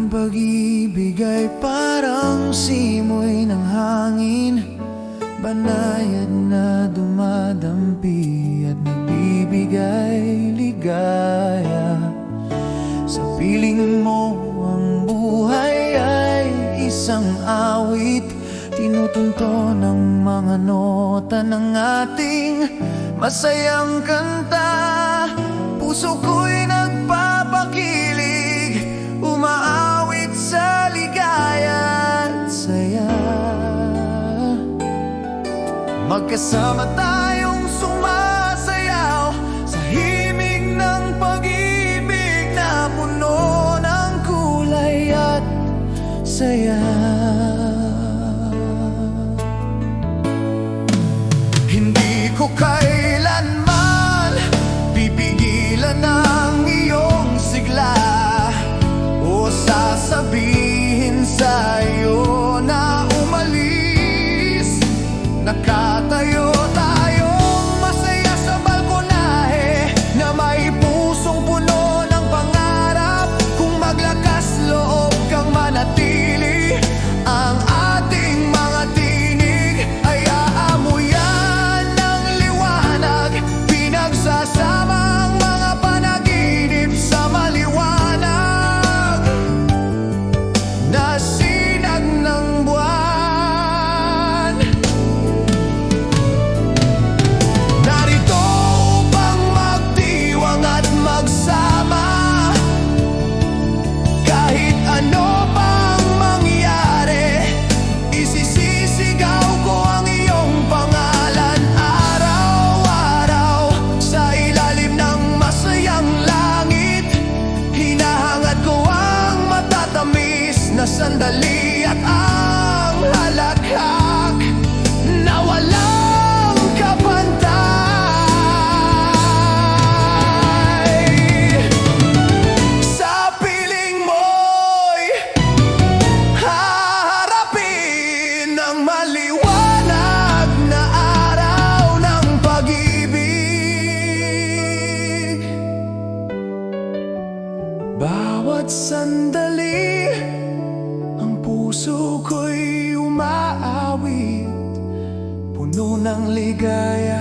pag-ibig ay parang simoy ng hangin, banayad na dumadampi at nagbibigay ligaya. Sa piling mo ang buhay ay isang awit, tinutunto ng mga nota ng ating masayang kanta. Puso ko'y nagpapakilig, umaawit sa ligaya at saya. Magkasama tayong sumasayaw sa himig ng pag-ibig na puno ng kulay at saya. Hindi ko kailanman pipigilan ang iyong sigla o sasabihin sa'yo na umalis. Nakatayo tayong masaya sa balkonahe na may pusong puno ng pangarap. Kung maglakas loob kang manatili, ang ating mga tinig ay aamuyan ng liwanag. Pinagsasama ang mga panaginip sa maliwanag na sinag ng buwan. Narito upang magdiwang at magsama, kahit ano pang mangyari. Isisisigaw ko ang iyong pangalan araw-araw sa ilalim ng masayang langit. Hinahangad ko ang matatamis na sandali at ang halakhak na walang kapantay. Sa piling mo'y haharapin ang maliwanag na araw ng pag-ibig. Bawat sandali ang puso ko'y umaawit, puno ng ligaya